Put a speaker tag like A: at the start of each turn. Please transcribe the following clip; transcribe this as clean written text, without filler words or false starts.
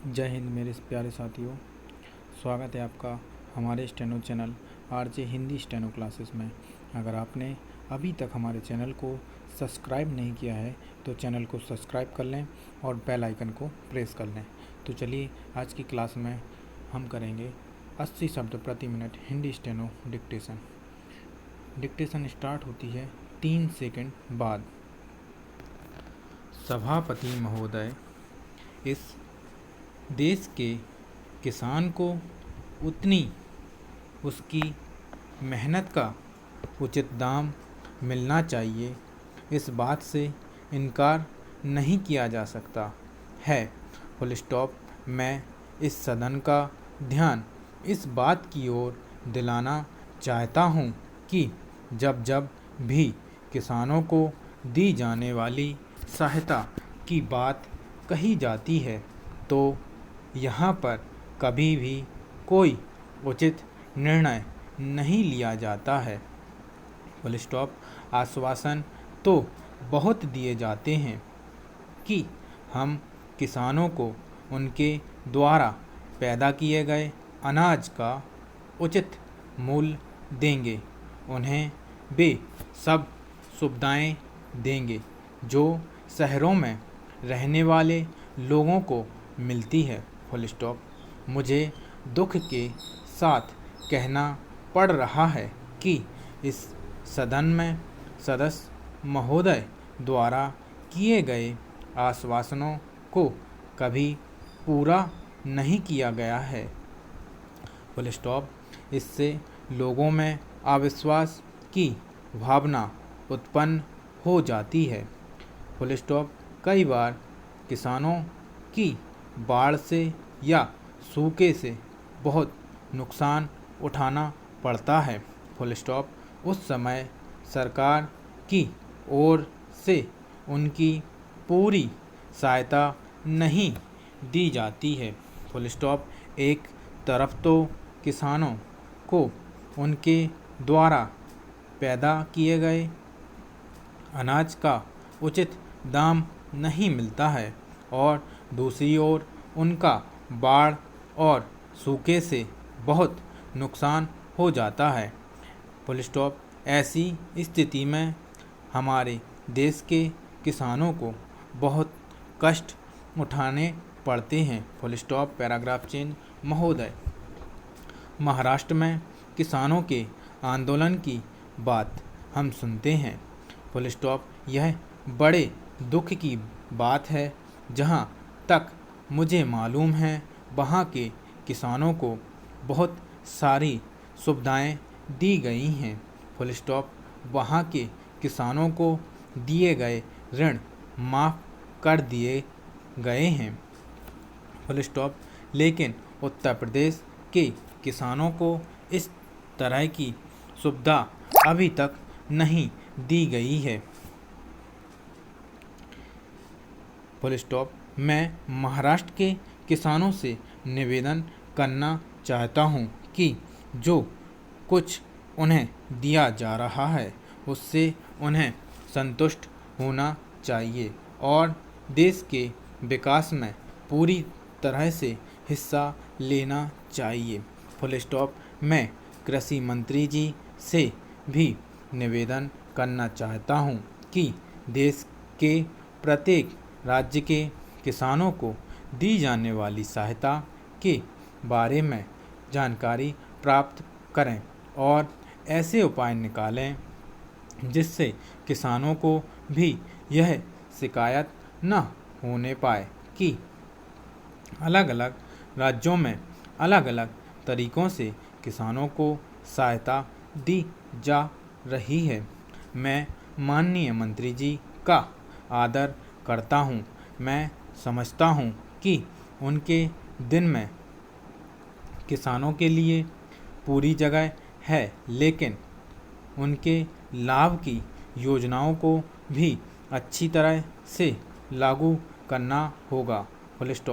A: जय हिंद मेरे प्यारे साथियों। स्वागत है आपका हमारे steno channel RJ Hindi steno classes में। अगर आपने अभी तक हमारे चैनल को सब्सक्राइब नहीं किया है तो चैनल को सब्सक्राइब कर लें और बेल आइकन को प्रेस कर लें। तो चलिए आज की क्लास में हम करेंगे 80 शब्द प्रति minute Hindi steno dictation. Dictation start होती है 3 सेकंड बाद। सभापति महोदय, इस देश के किसान को उतनी उसकी मेहनत का उचित दाम मिलना चाहिए, इस बात से इनकार नहीं किया जा सकता है। Full stop. मैं इस सदन का ध्यान इस बात की ओर दिलाना चाहता हूँ कि जब जब भी किसानों को दी जाने वाली सहायता की बात कही जाती है तो यहाँ पर कभी भी कोई उचित निर्णय नहीं लिया जाता है। Full stop. आश्वासन तो बहुत दिए जाते हैं कि हम किसानों को उनके द्वारा पैदा किए गए अनाज का उचित मूल्य देंगे, उन्हें वे सब सुविधाएं देंगे जो शहरों में रहने वाले लोगों को मिलती है। Full stop. मुझे दुख के साथ कहना पड़ रहा है कि इस सदन में सदस्य महोदय द्वारा किए गए आश्वासनों को कभी पूरा नहीं किया गया है। Full stop. इससे लोगों में अविश्वास की भावना उत्पन्न हो जाती है। Full stop. कई बार किसानों की बाढ़ से या सूखे से बहुत नुकसान उठाना पड़ता है। Full stop. उस समय सरकार की ओर से उनकी पूरी सहायता नहीं दी जाती है। Full stop. एक तरफ तो किसानों को उनके द्वारा पैदा किए गए अनाज का उचित दाम नहीं मिलता है और दूसरी ओर उनका बाढ़ और सूखे से बहुत नुकसान हो जाता है। Full stop. ऐसी स्थिति में हमारे देश के किसानों को बहुत कष्ट उठाने पड़ते हैं। Full stop. Paragraph change. महोदय, महाराष्ट्र में किसानों के आंदोलन की बात हम सुनते हैं। Full stop. यह बड़े दुख की बात है। जहां तक मुझे मालूम है वहां के किसानों को बहुत सारी सुविधाएं दी गई हैं। Full stop. वहां के किसानों को दिए गए ऋण माफ़ कर दिए गए हैं। Full stop. लेकिन उत्तर प्रदेश के किसानों को इस तरह की सुविधा अभी तक नहीं दी गई है। Full stop. मैं महाराष्ट्र के किसानों से निवेदन करना चाहता हूं कि जो कुछ उन्हें दिया जा रहा है उससे उन्हें संतुष्ट होना चाहिए और देश के विकास में पूरी तरह से हिस्सा लेना चाहिए। Full stop. मैं कृषि मंत्री जी से भी निवेदन करना चाहता हूं कि देश के प्रत्येक राज्य के किसानों को दी जाने वाली सहायता के बारे में जानकारी प्राप्त करें और ऐसे उपाय निकालें जिससे किसानों को भी यह शिकायत न होने पाए कि अलग अलग राज्यों में अलग अलग तरीक़ों से किसानों को सहायता दी जा रही है। मैं माननीय मंत्री जी का आदर करता हूं। मैं समझता हूं कि उनके दिन में किसानों के लिए पूरी जगह है, लेकिन उनके लाभ की योजनाओं को भी अच्छी तरह से लागू करना होगा। Full stop.